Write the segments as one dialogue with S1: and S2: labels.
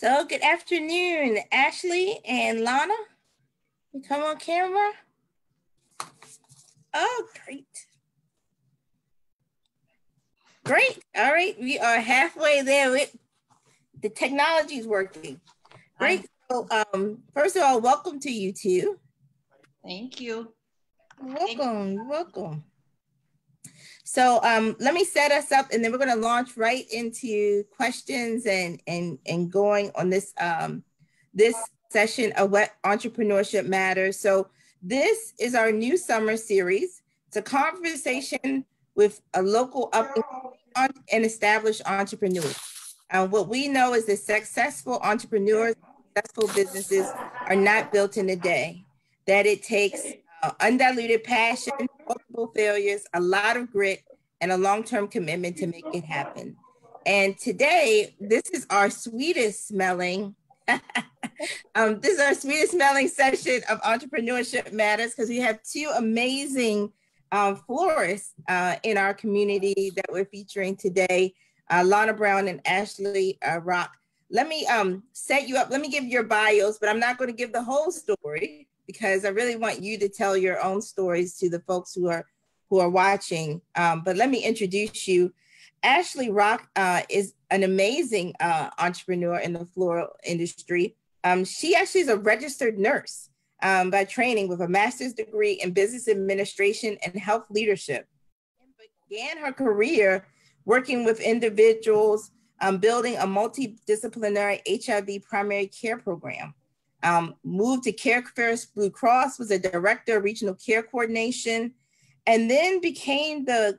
S1: So good afternoon, Ashley and Lana. You come on camera. Oh, great. Great. All right. We are halfway there. The technology is working. Great. So, first of all, welcome to you two.
S2: Thank you.
S1: Welcome. So let me set us up, and then we're going to launch right into questions and going on this this session of what Entrepreneurship Matters. So this is our new summer series. It's a conversation with a local up and established entrepreneurs. What we know is that successful entrepreneurs, successful businesses are not built in a day, that it takes undiluted passion, multiple failures, a lot of grit, and a long-term commitment to make it happen. And today, this is our sweetest smelling, this is our sweetest smelling session of Entrepreneurship Matters, because we have two amazing florists in our community that we're featuring today, Lana Brown and Ashley Rock. Let me set you up. Let me give your bios, but I'm not going to give the whole story because I really want you to tell your own stories to the folks who are watching. But let me introduce you. Ashley Rock is an amazing entrepreneur in the floral industry. She actually is a registered nurse by training with a master's degree in business administration and health leadership, and began her career working with individuals, building a multidisciplinary HIV primary care program. Moved to CareFirst Blue Cross, was a director of regional care coordination, and then became the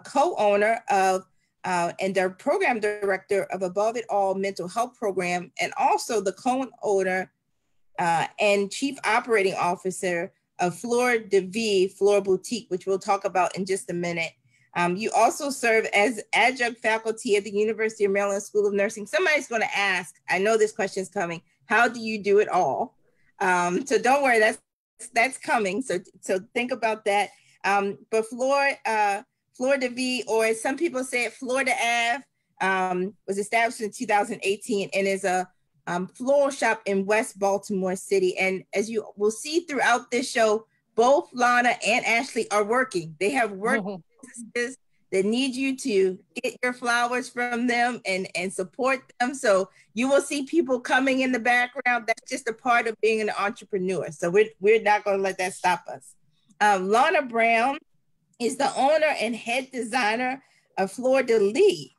S1: co-owner of and the program director of Above It All Mental Health Program, and also the co-owner and chief operating officer of Fleur de Vie, Fleur Boutique, which we'll talk about in just a minute. You also serve as adjunct faculty at the University of Maryland School of Nursing. Somebody's going to ask, I know this question's coming, how do you do it all? So don't worry, that's coming. So think about that. But Fleur de Vie, or as some people say it, Fleur de Ave, was established in 2018 and is a floral shop in West Baltimore City. And as you will see throughout this show, both Lana and Ashley are working. They have work businesses that need you to get your flowers from them and support them. So you will see people coming in the background. That's just a part of being an entrepreneur. So we're not going to let that stop us. Lana Brown is the owner and head designer of Fleur de Lis.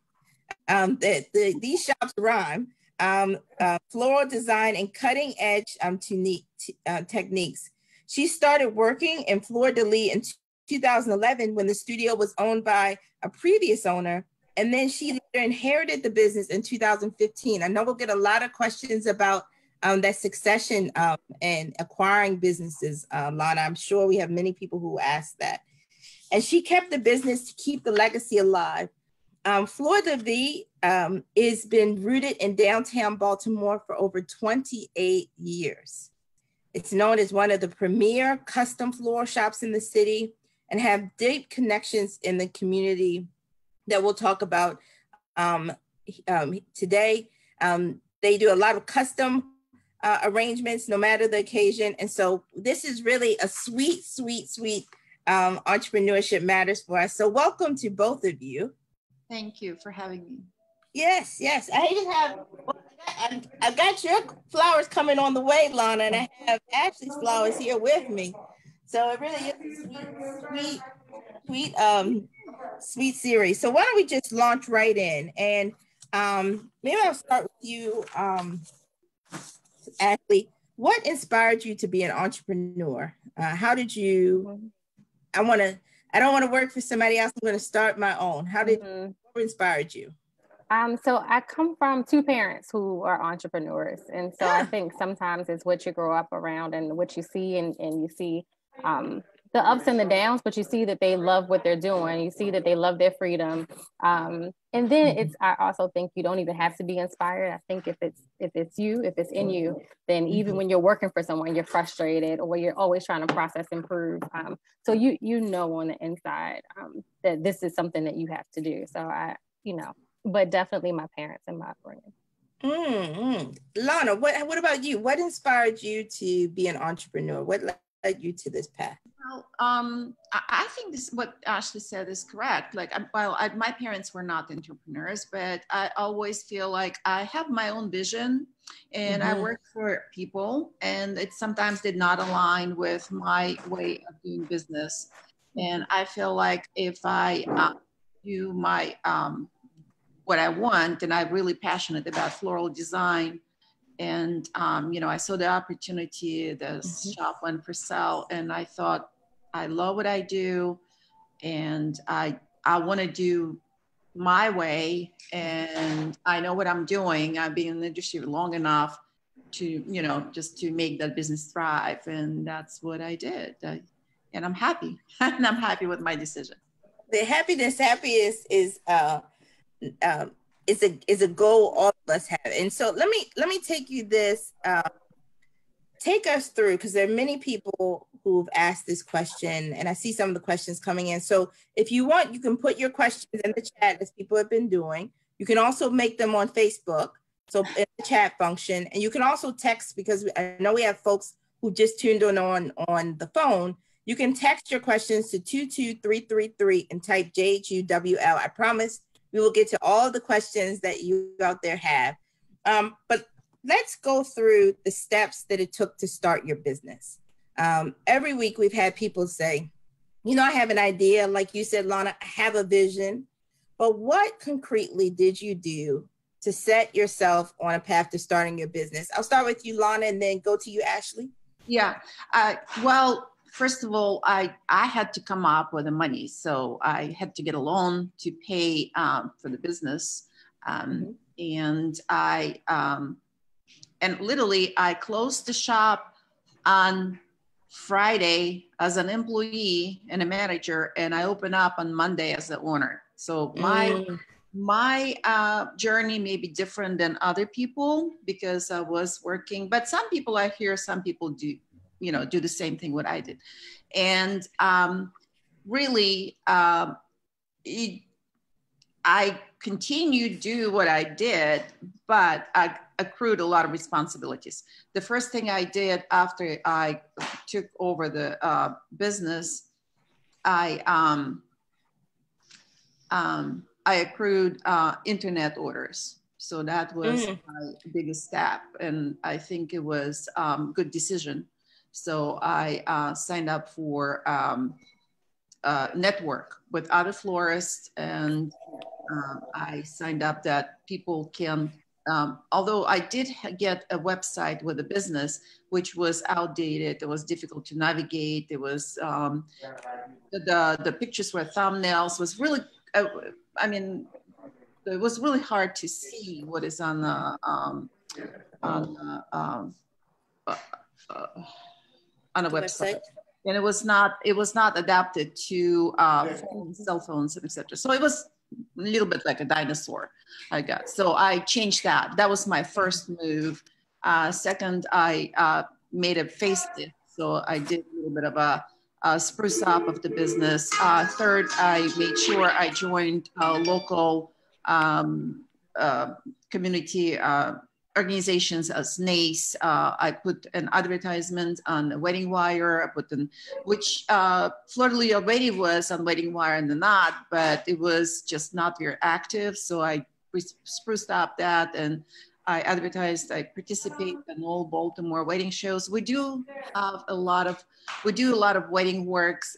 S1: These shops rhyme. Floral design and cutting edge techniques. She started working in Fleur de Lis in 2011 when the studio was owned by a previous owner, and then she later inherited the business in 2015. I know we'll get a lot of questions about that succession and acquiring businesses, Lana. I'm sure we have many people who ask that. And she kept the business to keep the legacy alive. Fleur de Vie has been rooted in downtown Baltimore for over 28 years. It's known as one of the premier custom floral shops in the city and have deep connections in the community that we'll talk about today. They do a lot of custom arrangements, no matter the occasion. And so this is really a sweet Entrepreneurship Matters for us. So welcome to both of you.
S2: Thank you for having me.
S1: Yes. I even have, I've got your flowers coming on the way, Lana, and I have Ashley's flowers here with me. So it really is a sweet series. So why don't we just launch right in? And maybe I'll start with you, Ashley. What inspired you to be an entrepreneur? How did you? I don't want to work for somebody else. I'm going to start my own. What inspired you?
S3: So I come from two parents who are entrepreneurs. And so I think sometimes it's what you grow up around and what you see, and you see the ups and the downs, but you see that they love what they're doing. You see that they love their freedom. And then I also think you don't even have to be inspired. I think if it's in you, then even when you're working for someone, you're frustrated or you're always trying to process, improve. So you know on the inside that this is something that you have to do. So but definitely my parents and my upbringing.
S1: Lana, what about you? What inspired you to be an entrepreneur? What led you to this path?
S2: Well, I think this what Ashley said is correct. Like, my parents were not entrepreneurs, but I always feel like I have my own vision, and I work for people, and it sometimes did not align with my way of doing business. And I feel like if I do my what I want, and I'm really passionate about floral design. And, I saw the opportunity, the shop went for sale, and I thought, I love what I do, and I want to do my way, and I know what I'm doing. I've been in the industry long enough to, just to make that business thrive. And that's what I did. And I'm happy. And I'm happy with my decision.
S1: The happy is a goal all of us have. And so let me take you this, take us through, because there are many people who've asked this question, and I see some of the questions coming in. So if you want, you can put your questions in the chat, as people have been doing. You can also make them on Facebook, so in the chat function, and you can also text, because I know we have folks who just tuned on the phone. You can text your questions to 22333 and type JHUWL. I promise we will get to all the questions that you out there have. But let's go through the steps that it took to start your business. Every week we've had people say, I have an idea. Like you said, Lana, I have a vision. But what concretely did you do to set yourself on a path to starting your business? I'll start with you, Lana, and then go to you, Ashley.
S2: Yeah. Well, first of all, I had to come up with the money. So I had to get a loan to pay for the business. And literally I closed the shop on Friday as an employee and a manager, and I opened up on Monday as the owner. So my journey may be different than other people because I was working, but some people do, do the same thing what I did. And really, I continued to do what I did, but I accrued a lot of responsibilities. The first thing I did after I took over the business, I accrued internet orders. So that was my biggest step. And I think it was a good decision. So I signed up for network with other florists, and I signed up that people can, although I did get a website with a business, which was outdated, it was difficult to navigate, it was, the pictures were thumbnails, was really, it was really hard to see what is on a website. And it was not adapted to cell phones and etc. So it was a little bit like a dinosaur I got. So I changed that. That was my first move. Second, I made a facelift. So I did a little bit of a spruce up of the business. Third, I made sure I joined local community organizations as NACE. I put an advertisement on the Wedding Wire. I put in, which Fleur already was on Wedding Wire and not, but it was just not very active. So I spruced up that, and I advertised. I participate in all Baltimore wedding shows. We do have a lot of wedding works,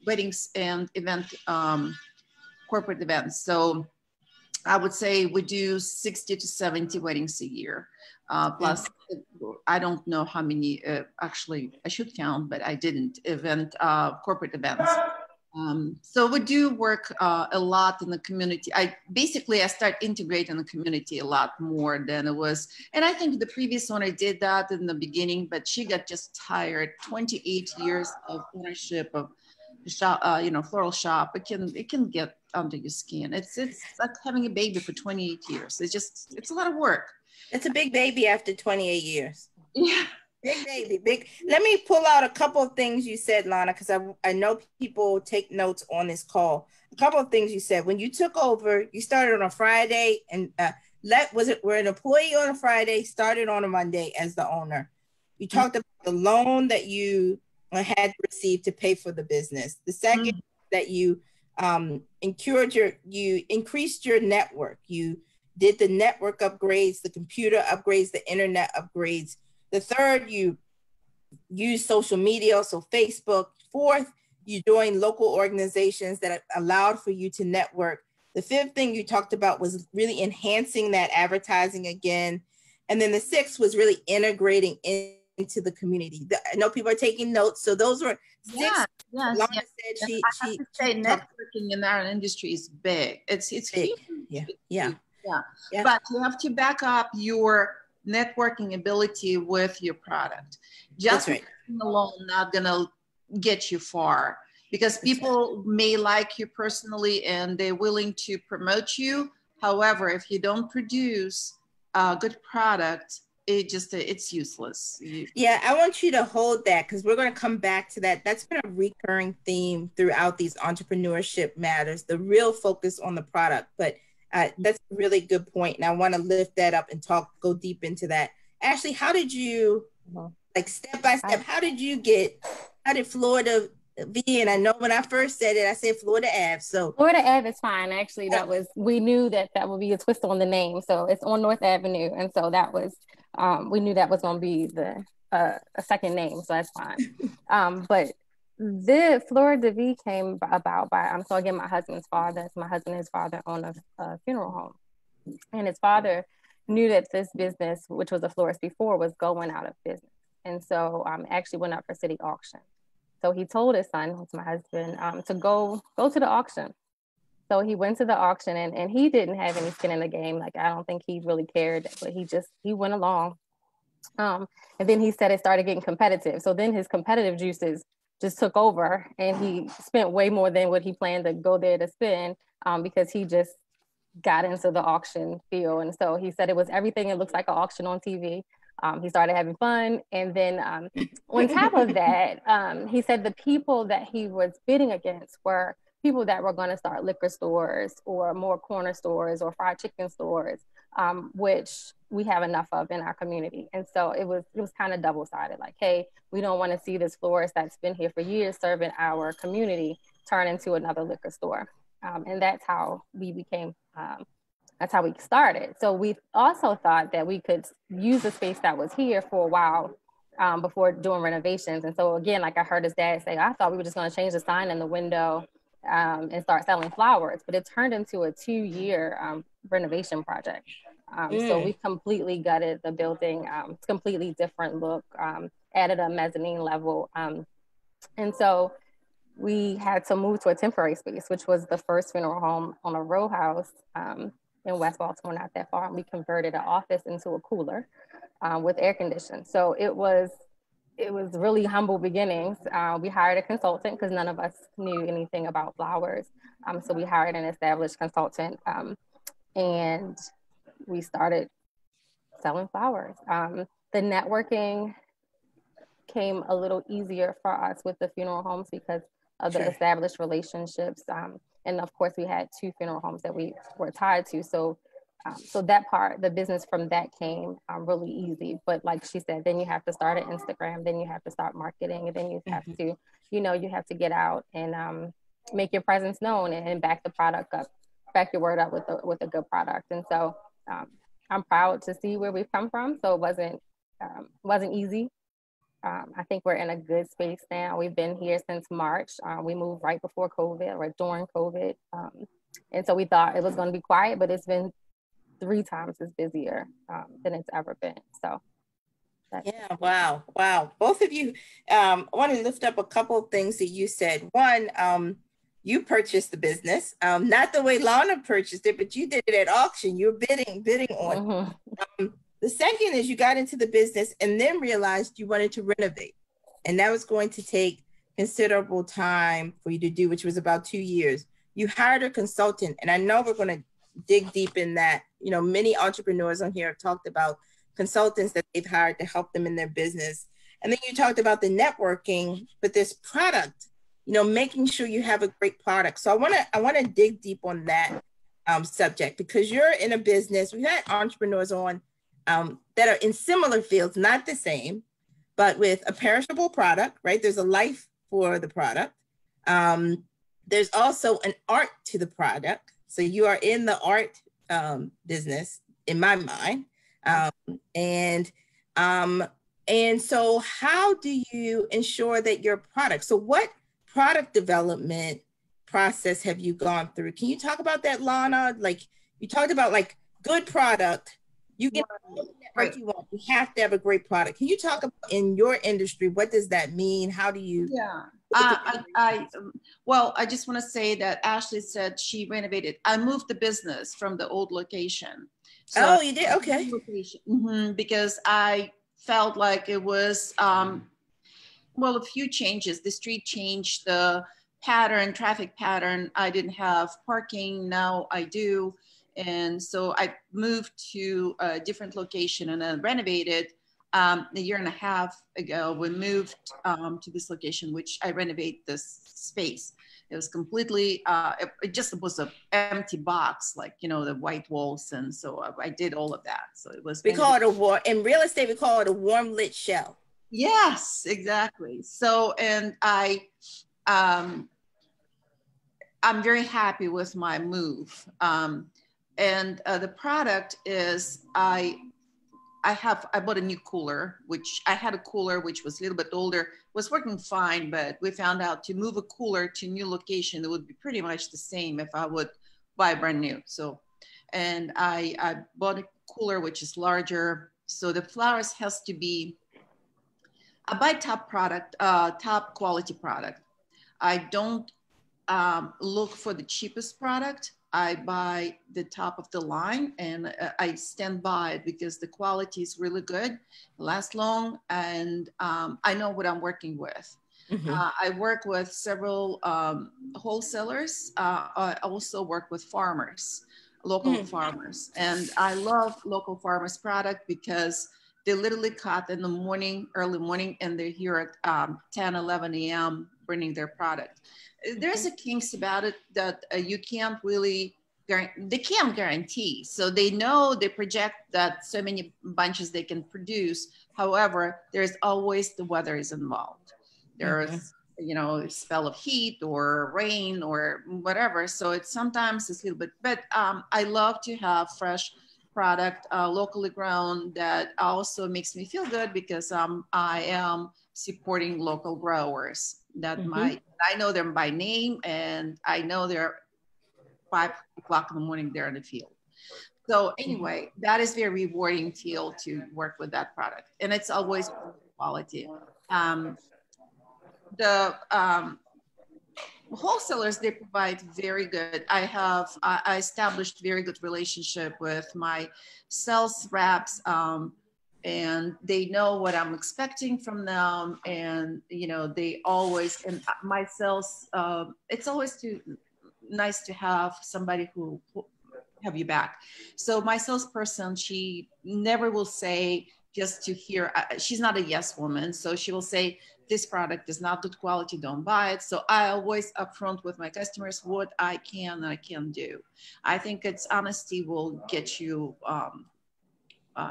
S2: weddings and event corporate events. So I would say we do 60 to 70 weddings a year. Plus, I don't know how many, actually, I should count, but I didn't, corporate events. So we do work a lot in the community. I start integrating the community a lot more than it was. And I think the previous owner did that in the beginning, but she got just tired. 28 years of ownership of the shop, floral shop. It can get under your skin. It's like having a baby for 28 years. It's a lot of work.
S1: It's a big baby after 28 years.
S2: Yeah.
S1: Big baby, big. Let me pull out a couple of things you said, Lana, because I know people take notes on this call. A couple of things you said. When you took over, you started on a Friday, and we're an employee on a Friday, started on a Monday as the owner. You talked about the loan that you had to receive to pay for the business. The second that you increased your network. You did the network upgrades, the computer upgrades, the internet upgrades. The third, you use social media, so Facebook. Fourth, you joined local organizations that allowed for you to network. The fifth thing you talked about was really enhancing that advertising again. And then the sixth was really integrating into the community. I know people are taking notes. So those were six.
S2: Yes.
S1: Lana said
S2: I have to say networking in our industry is big. It's
S1: big.
S2: Huge.
S1: Yeah.
S2: But you have to back up your networking ability with your product. Just alone not gonna get you far, because people may like you personally and they're willing to promote you. However, if you don't produce a good product, it's useless.
S1: Yeah, I want you to hold that, because we're going to come back to that. That's been a recurring theme throughout these Entrepreneurship Matters, the real focus on the product. But that's a really good point, and I want to lift that up and go deep into that. Ashley, how did you, like step by step, how did Florida V? And I know when I first said it, I said Florida Ave. So
S3: Florida Ave is fine. Actually, we knew that would be a twist on the name. So it's on North Avenue, and so that was we knew that was going to be the a second name, so that's fine. But the Florida V came about by so again, my husband's father. My husband and his father own a funeral home, and his father knew that this business, which was a florist before, was going out of business, and so actually went up for city auction. So he told his son, who's my husband, to go to the auction. So he went to the auction, and he didn't have any skin in the game. Like, I don't think he really cared, but he went along. And then he said it started getting competitive. So then his competitive juices just took over, and he spent way more than what he planned to go there to spend, because he just got into the auction field. And so he said it was everything. It looks like an auction on TV. He started having fun. And then on top of that, he said the people that he was bidding against were people that were going to start liquor stores or more corner stores or fried chicken stores, which we have enough of in our community. And so it was kind of double-sided, like, hey, we don't want to see this florist that's been here for years serving our community turn into another liquor store. And that's how we became, that's how we started. So we also thought that we could use the space that was here for a while before doing renovations. And so again, like I heard his dad say, I thought we were just going to change the sign in the window and start selling flowers, but it turned into a 2-year renovation project. So we completely gutted the building, completely different look, added a mezzanine level. And so we had to move to a temporary space, which was the first funeral home on a row house in West Baltimore, not that far. And we converted an office into a cooler with air conditioning. So it was really humble beginnings. We hired a consultant because none of us knew anything about flowers. So we hired an established consultant and we started selling flowers. The networking came a little easier for us with the funeral homes because of the established relationships. And of course we had 2 funeral homes that we were tied to. So that part, the business from that came really easy. But like she said, then you have to start an Instagram, then you have to start marketing, and then you have to, you have to get out and make your presence known and back the product up, back your word up with a good product. And so I'm proud to see where we've come from. So it wasn't easy. I think we're in a good space now. We've been here since March. We moved right before COVID or during COVID. And so we thought it was going to be quiet, but it's been 3 times as busier than it's ever been. So
S1: wow. Both of you, I want to lift up a couple of things that you said. One, you purchased the business, not the way Lana purchased it, but you did it at auction. You were bidding on. The second is you got into the business and then realized you wanted to renovate, and that was going to take considerable time for you to do, which was about 2 years. You hired a consultant, and I know we're going to dig deep in that. Many entrepreneurs on here have talked about consultants that they've hired to help them in their business. And then you talked about the networking, but this product, making sure you have a great product. So I want to dig deep on that. subject, because you're in a business. We've had entrepreneurs on that are in similar fields, not the same, but with a perishable product, right? There's a life for the product. There's also an art to the product. So you are in the art business, in my mind. And so how do you ensure that your product, so what product development process have you gone through? Can you talk about that, Lana? Like you talked about like good product, you get what you want. You have to have a great product. Can you talk about in your industry, what does that mean? How do you?
S2: Yeah. Well, I just want to say that Ashley said she renovated. I moved the business from the old location. So
S1: oh, you did? Okay.
S2: Because I felt like it was, well, a few changes. The street changed, the traffic pattern. I didn't have parking. Now I do. And so I moved to a different location and then renovated. A year and a half ago, we moved to this location, which I renovate this space. It was completely, it just was an empty box, like, you know, the white walls. And so I did all of that. So it was.
S1: We call it in real estate, we call it a warm lit shell.
S2: Yes, exactly. So, and I'm very happy with my move. And the product is, I bought a new cooler, which I had a cooler, which was a little bit older, was working fine, but we found out to move a cooler to a new location, it would be pretty much the same if I would buy brand new. So, and I bought a cooler, which is larger. So the flowers has to be, I buy top quality product. I don't look for the cheapest product. I buy the top of the line and I stand by it because the quality is really good, lasts long, and I know what I'm working with. Mm-hmm. I work with several wholesalers. I also work with farmers, local farmers. And I love local farmers product because they literally cut in the morning, early morning, and they're here at 10, 11 a.m. bringing their product. There's a kinks about it that you can't really, they can't guarantee. So they know, they project that so many bunches they can produce. However, there's always the weather is involved. There's, you know, a spell of heat or rain or whatever. So it's sometimes it's a little bit, but I love to have fresh product, locally grown, that also makes me feel good because I am supporting local growers that I know them by name, and I know they're 5 o'clock in the morning, they're in the field. So anyway, that is very rewarding feel to work with that product. And it's always quality. The wholesalers, they provide very good. I established very good relationship with my sales reps, and they know what I'm expecting from them. And, you know, they always, and my sales, it's always nice to have somebody who have you back. So my salesperson, she never will say just to hear, she's not a yes woman. So she will say, this product is not good quality, don't buy it. So I always upfront with my customers what I can and I can do. I think it's honesty will get you,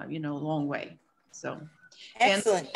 S2: you know, a long way. So
S1: excellent.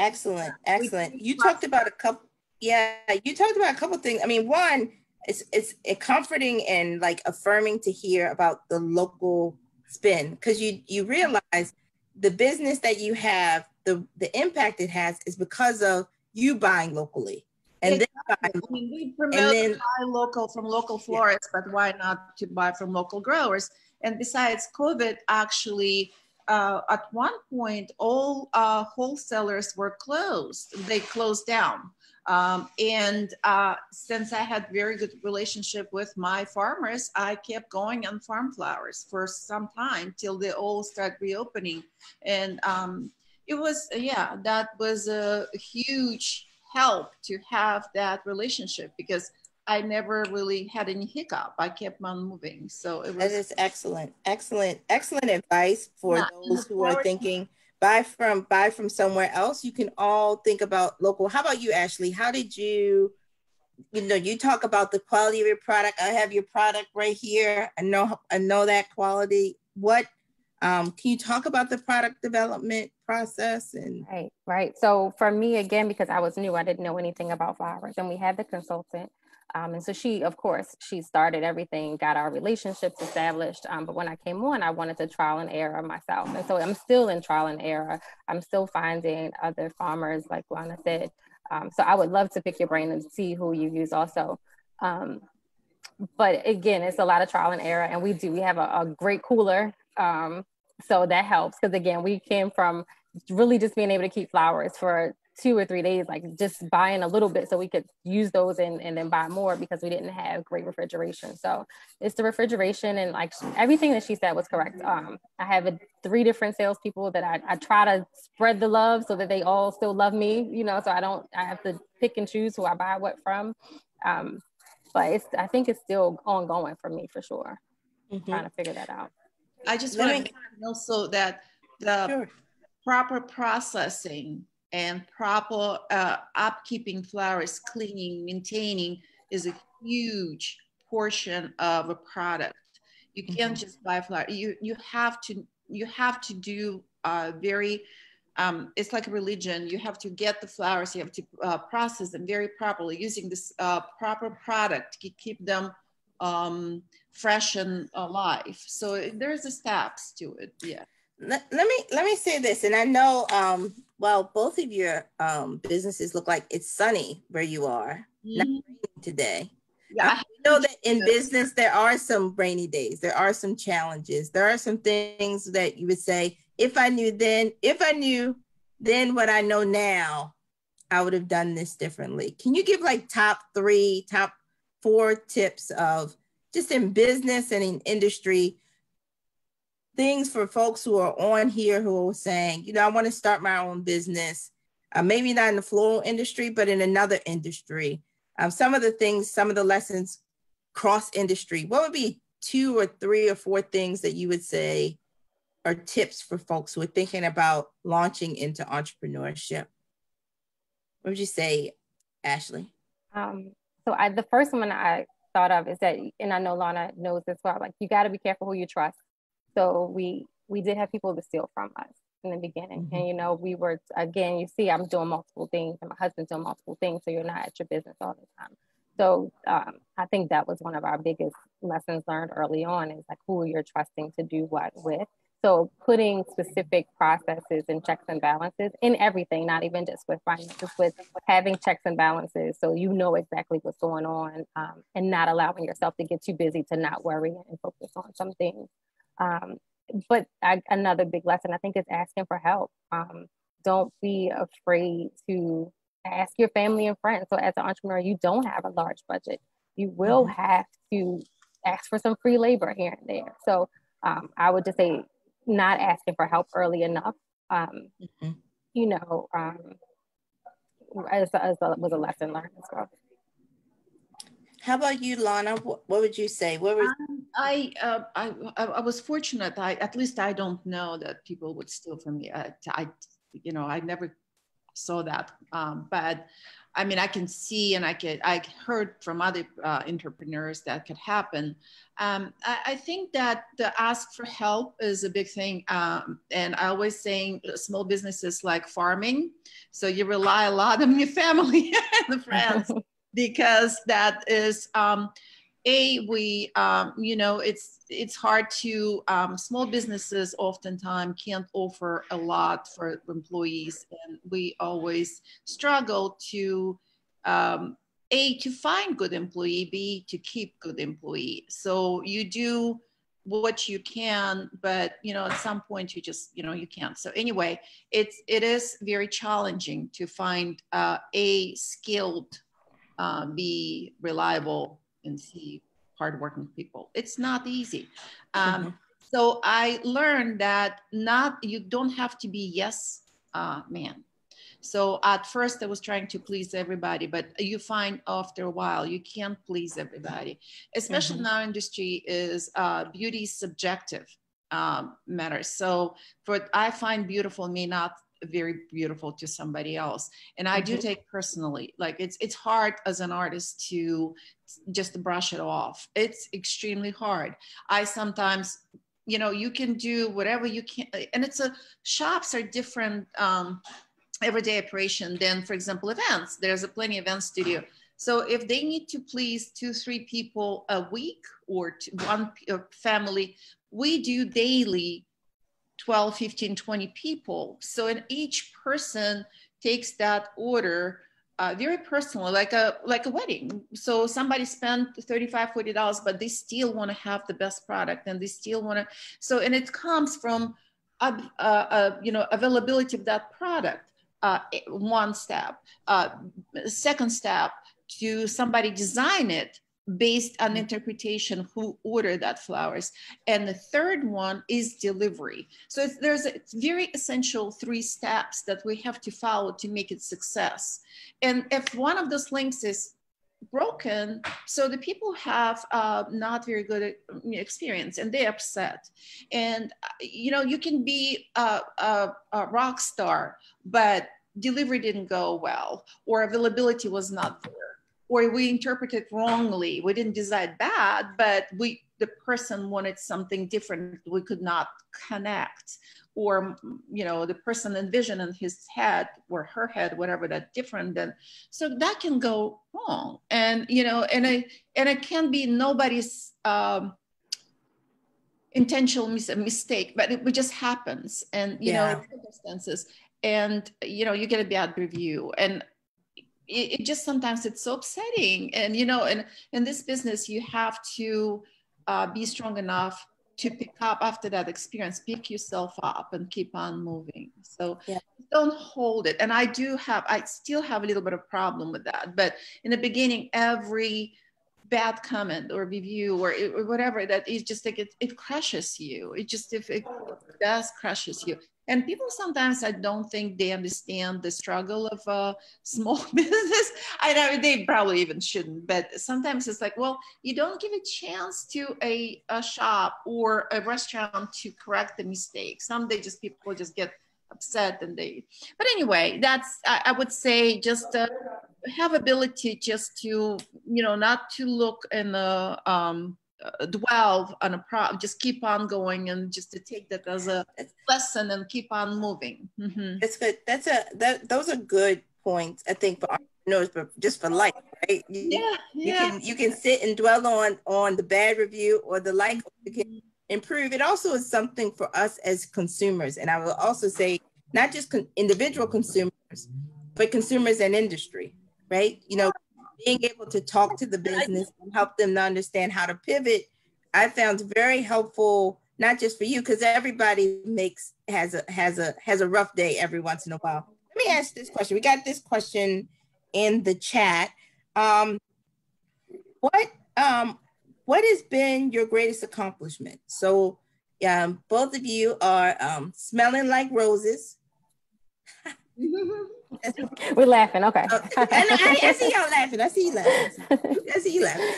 S1: You talked about a couple. Yeah, you talked about a couple things. I mean, one, it's comforting and like affirming to hear about the local spin, because you realize the business that you have, the impact it has is because of you buying locally. And
S2: exactly. Then I mean, we promote buy local from local florists, but why not to buy from local growers? And besides, COVID actually, at one point, all wholesalers were closed. They closed down. And since I had very good relationship with my farmers, I kept going on farm flowers for some time till they all start reopening. And it was, yeah, that was a huge help to have that relationship because I never really had any hiccup. I kept on moving. So it was.
S1: That is excellent advice for those who are thinking buy from somewhere else. You can all think about local. How about you, Ashley? How did you you talk about the quality of your product. I have your product right here. I know that quality. What can you talk about the product development process? And
S3: right. So for me, again, because I was new, I didn't know anything about flowers, and we had the consultant. And so she, of course, she started everything, got our relationships established. But when I came on, I wanted to trial and error myself. And so I'm still in trial and error. I'm still finding other farmers, like Lana said. So I would love to pick your brain and see who you use also. But again, it's a lot of trial and error. And we have a great cooler. So that helps, because again, we came from really just being able to keep flowers for 2 or 3 days, like just buying a little bit so we could use those and then buy more, because we didn't have great refrigeration. So it's the refrigeration, and like everything that she said was correct. I have 3 different salespeople that I try to spread the love so that they all still love me, so I have to pick and choose who I buy what from. But I think it's still ongoing for me, for sure. Trying to figure that out.
S2: I just want to mention also that the proper processing and proper upkeeping flowers, cleaning, maintaining is a huge portion of a product. You can't just buy flower. You have to do very. It's like a religion. You have to get the flowers. You have to process them very properly, using this proper product to keep them fresh and alive. So there's the steps to it. Yeah.
S1: Let me say this, and I know well, both of your businesses look like it's sunny where you are. Not raining today. Yeah, I know that in business there are some rainy days, there are some challenges, there are some things that you would say, if I knew then what I know now, I would have done this differently. Can you give like top 4 tips of just in business and in industry, things for folks who are on here who are saying, I want to start my own business, maybe not in the floral industry, but in another industry. Some of the lessons cross industry. What would be 2 or 3 or 4 things that you would say are tips for folks who are thinking about launching into entrepreneurship? What would you say, Ashley?
S3: So the first one I thought of is that, and I know Lana knows this well, like you got to be careful who you trust. So we did have people to steal from us in the beginning. And, we were, again, you see, I'm doing multiple things and my husband's doing multiple things. So you're not at your business all the time. So I think that was one of our biggest lessons learned early on, is like who you're trusting to do what with. So putting specific processes and checks and balances in everything, not even just with finances, with having checks and balances. So exactly what's going on, and not allowing yourself to get too busy to not worry and focus on some things. But another big lesson, I think, is asking for help. Don't be afraid to ask your family and friends. So as an entrepreneur, you don't have a large budget. You will have to ask for some free labor here and there. So I would just say not asking for help early enough, was a lesson learned as well.
S1: How about you, Lana? What would you say?
S2: I was fortunate. At least I don't know that people would steal from me. I never saw that. But I mean, I can see, and I heard from other entrepreneurs that could happen. I think that the ask for help is a big thing. And I always saying small businesses like farming. So you rely a lot on your family and the friends. Because that is, it's hard to, small businesses oftentimes can't offer a lot for employees. And we always struggle to, to find good employee, B, to keep good employee. So you do what you can, but at some point you just you can't. So anyway, it is very challenging to find a skilled, be reliable, and see hardworking people. It's not easy. So I learned that you don't have to be yes man. So at first I was trying to please everybody, but you find after a while you can't please everybody, especially in our industry is beauty subjective matters. So I find beautiful may not very beautiful to somebody else. And I do take personally, like it's hard as an artist to just brush it off. It's extremely hard. I sometimes, you know, you can do whatever you can, and shops are different everyday operation than, for example, events. There's a plenty event studio. So if they need to please 2-3 people a week or one family, we do daily 12, 15, 20 people. So in each person takes that order very personal, like a wedding. So somebody spent $35, $40, but they still want to have the best product, and they still want to. So, and it comes from you know, availability of that product. One step. Second step, to somebody design it based on interpretation who ordered that flowers. And the third one is delivery. So it's very essential 3 steps that we have to follow to make it success. And if one of those links is broken, so the people have not very good experience, and they're upset. And you know, you can be a rock star, but delivery didn't go well, or availability was not there, or we interpreted wrongly. We didn't design bad, but the person wanted something different. We could not connect, or, you know, the person envisioned in his head or her head, whatever, that different than, so that can go wrong. And, you know, and it can be nobody's intentional mistake, but it just happens. And, you know, circumstances, and, you know, you get a bad review, and it just, sometimes it's so upsetting. And, you know, and in this business, you have to be strong enough to pick up after that experience, pick yourself up and keep on moving. So don't hold it. And I still have a little bit of problem with that. But in the beginning, every bad comment or review or whatever, that is just like, it crushes you. It does crushes you. And people sometimes, I don't think they understand the struggle of a small business. I know they probably even shouldn't, but sometimes it's like, well, you don't give a chance to a shop or a restaurant to correct the mistakes. People just get upset, and but anyway, I would say just have ability just to, you know, not to look and dwell on a problem, just keep on going, and just to take that as a lesson and keep on moving.
S1: That's good. Those are good points, I think, for entrepreneurs, but just for life, right? You can sit and dwell on the bad review or the like. You can improve. It also is something for us as consumers, and I will also say not just individual consumers, but consumers and industry, right? You know, being able to talk to the business and help them to understand how to pivot, I found very helpful, not just for you, because everybody has a rough day every once in a while. Let me ask this question. We got this question in the chat. What has been your greatest accomplishment? So both of you are smelling like roses.
S3: We're laughing. Okay.
S1: I see y'all laughing. I see you laughing.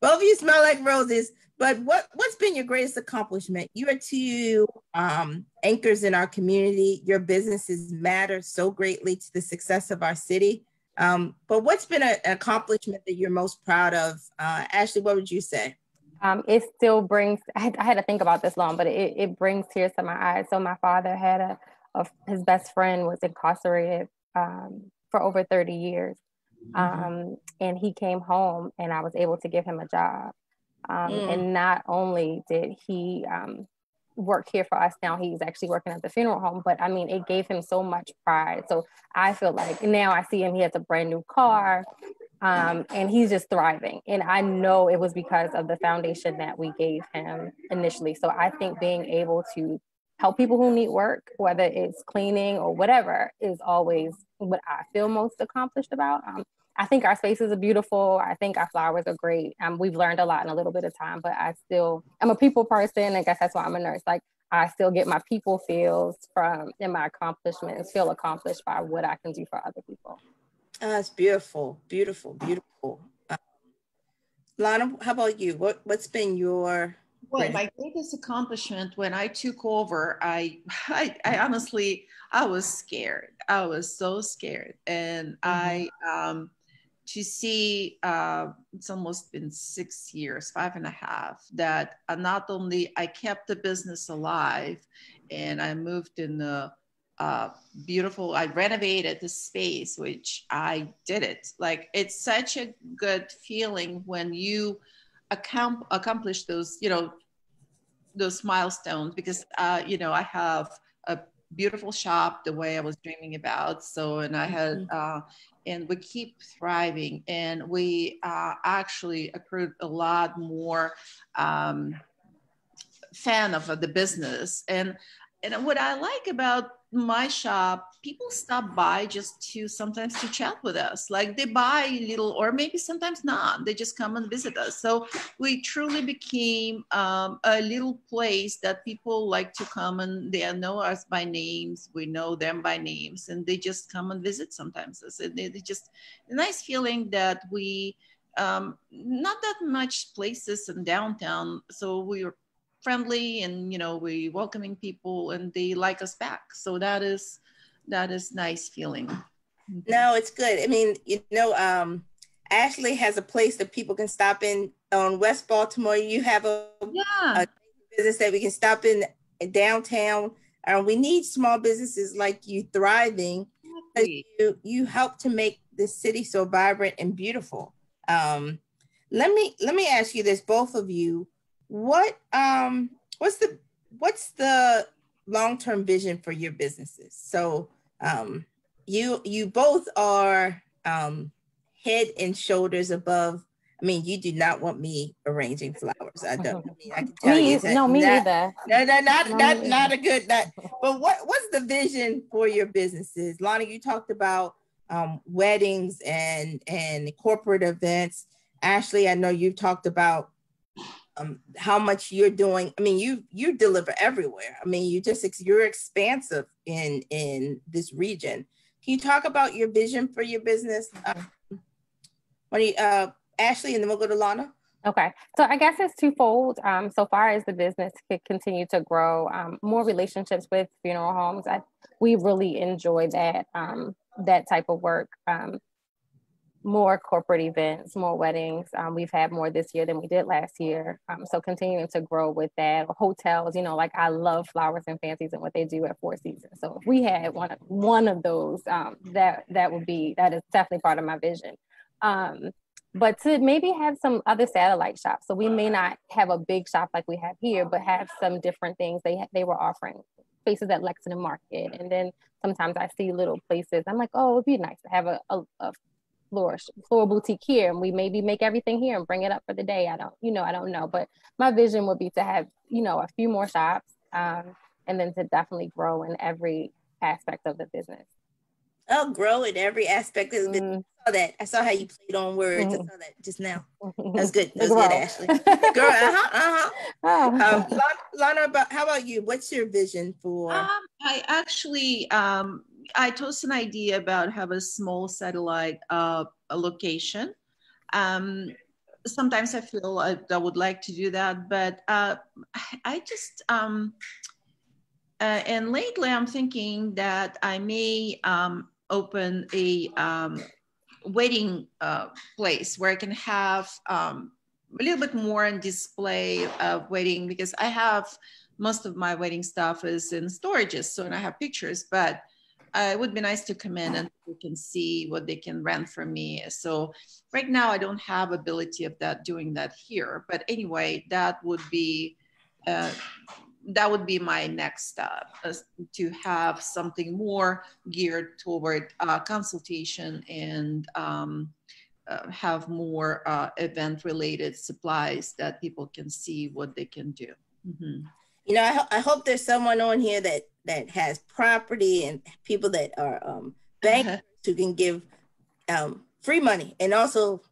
S1: Both of you smell like roses. But what's been your greatest accomplishment? You are 2 anchors in our community. Your businesses matter so greatly to the success of our city. But what's been an accomplishment that you're most proud of? Ashley, what would you say?
S3: It still brings, I had to think about this long, but it brings tears to my eyes. So my father had his best friend was incarcerated for over 30 years. And he came home, and I was able to give him a job. And not only did he work here for us, now he's actually working at the funeral home, but I mean, it gave him so much pride. So I feel like now I see him, he has a brand new car, and he's just thriving. And I know it was because of the foundation that we gave him initially. So I think being able to help people who need work, whether it's cleaning or whatever, is always what I feel most accomplished about. I think our spaces are beautiful. I think our flowers are great. We've learned a lot in a little bit of time, but I'm a people person. I guess that's why I'm a nurse. Like, I still get my people feels and my accomplishments feel accomplished by what I can do for other people.
S1: It's beautiful, beautiful, beautiful. Lana, how about you? What's been your
S2: Well, my greatest accomplishment when I took over, I honestly, I was scared. I was so scared. And to see, it's almost been 6 years, 5.5, that not only I kept the business alive and I moved in the beautiful, I renovated the space, which I did it. Like, it's such a good feeling when you accomplish those, those milestones, because, I have a beautiful shop the way I was dreaming about. So, and I had, and we keep thriving, and we actually accrued a lot more fan of the business. And what I like about my shop, people stop by just to sometimes to chat with us. Like, they buy little, or maybe sometimes not, they just come and visit us. So we truly became a little place that people like to come, and they know us by names, we know them by names, and they just come and visit sometimes. They just a nice feeling that we not that much places in downtown, so we're friendly, and we welcoming people, and they like us back. So that is nice feeling.
S1: No, it's good. I mean, Ashley has a place that people can stop in on West Baltimore. You have a business that we can stop in downtown. We need small businesses like you thriving. You help to make the city so vibrant and beautiful. Let me ask you this, both of you. What's the long-term vision for your businesses? So you both are head and shoulders above. I mean, you do not want me arranging flowers. I don't. I mean, I can tell you.
S3: No, me neither.
S1: No, not a good. But what's the vision for your businesses? Lana, you talked about weddings and corporate events. Ashley, I know you've talked about how much you're doing. I mean, you deliver everywhere. I mean, you're expansive in this region. Can you talk about your vision for your business? Ashley, and then we'll go to Lana.
S3: Okay, so I guess it's twofold. So far as the business could continue to grow, more relationships with funeral homes. We really enjoy that type of work. More corporate events, more weddings. We've had more this year than we did last year. So continuing to grow with that. Hotels, like I love Flowers and Fancies and what they do at Four Seasons. So if we had one of those, that is definitely part of my vision. But to maybe have some other satellite shops. So we may not have a big shop like we have here, but have some different things. They were offering spaces at Lexington Market. And then sometimes I see little places. I'm like, oh, it'd be nice to have a floral boutique here, and we maybe make everything here and bring it up for the day. I don't know, but my vision would be to have a few more shops, and then to definitely grow in every aspect of the business.
S1: Oh, grow in every aspect of the business. I saw how you played on words. I saw that just now. That's good. That's good, Ashley. Girl, Lana, how about you? What's your vision for?
S2: I actually I tossed an idea about have a small satellite a location. Sometimes I feel I would like to do that, but I just and lately I'm thinking that I may open a wedding place where I can have a little bit more on display of wedding, because I have most of my wedding stuff is in storages, so and I have pictures, but it would be nice to come in and you can see what they can rent from me. So right now I don't have ability of doing that here, but anyway, that would be my next step, to have something more geared toward consultation and have more event-related supplies that people can see what they can do. Mm-hmm.
S1: I hope there's someone on here that has property and people that are bankers who can give free money and also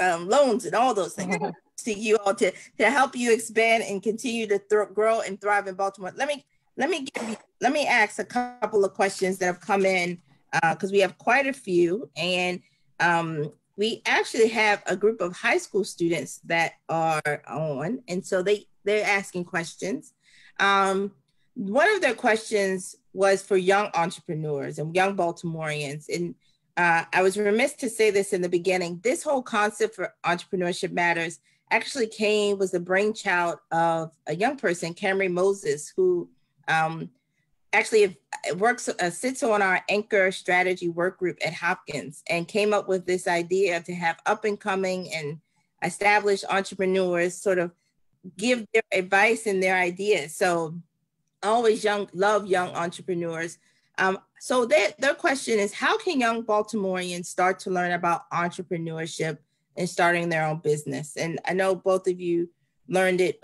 S1: loans and all those things to you all to help you expand and continue to grow and thrive in Baltimore. Let me ask a couple of questions that have come in because we have quite a few, and we actually have a group of high school students that are on, and so they they're asking questions. One of their questions was for young entrepreneurs and young Baltimoreans. And I was remiss to say this in the beginning. This whole concept for Entrepreneurship Matters actually was the brainchild of a young person, Camry Moses, who actually sits on our anchor strategy work group at Hopkins, and came up with this idea to have up and coming and established entrepreneurs sort of give their advice and their ideas. So I always love young entrepreneurs. So their question is, how can young Baltimoreans start to learn about entrepreneurship and starting their own business? And I know both of you learned it.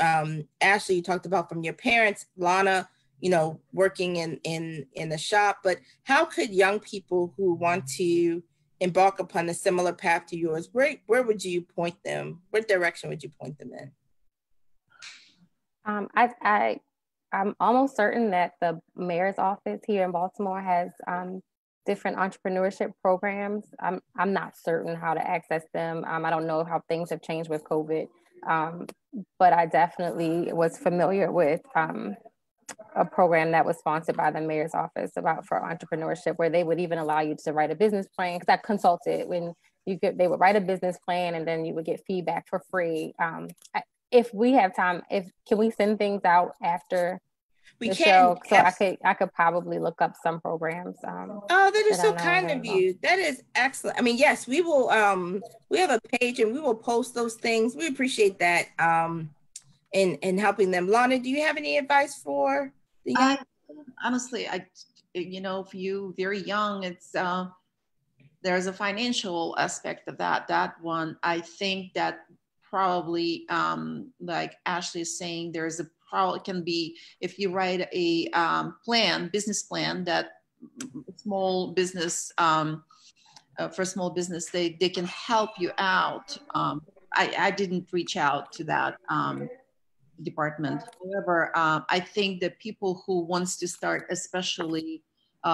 S1: Ashley, you talked about from your parents, Lana, working in the shop, but how could young people who want to embark upon a similar path to yours, where would you point them? What direction would you point them in?
S3: I'm almost certain that the mayor's office here in Baltimore has different entrepreneurship programs. I'm not certain how to access them. I don't know how things have changed with COVID, but I definitely was familiar with a program that was sponsored by the mayor's office for entrepreneurship, where they would even allow you to write a business plan. Because I consulted when they would write a business plan, and then you would get feedback for free. If we have time, can we send things out after the show? So I could probably look up some programs.
S1: Oh, that is so kind of you. That is excellent. I mean, yes, we will. We have a page, and we will post those things. We appreciate that. In helping them. Lana, do you have any advice for the young?
S2: Honestly, if you very young, it's there's a financial aspect of that one. I think that probably like Ashley is saying, there's can be, if you write a business plan, that small business for small business, they can help you out. I didn't reach out to that department. However, I think that people who wants to start, especially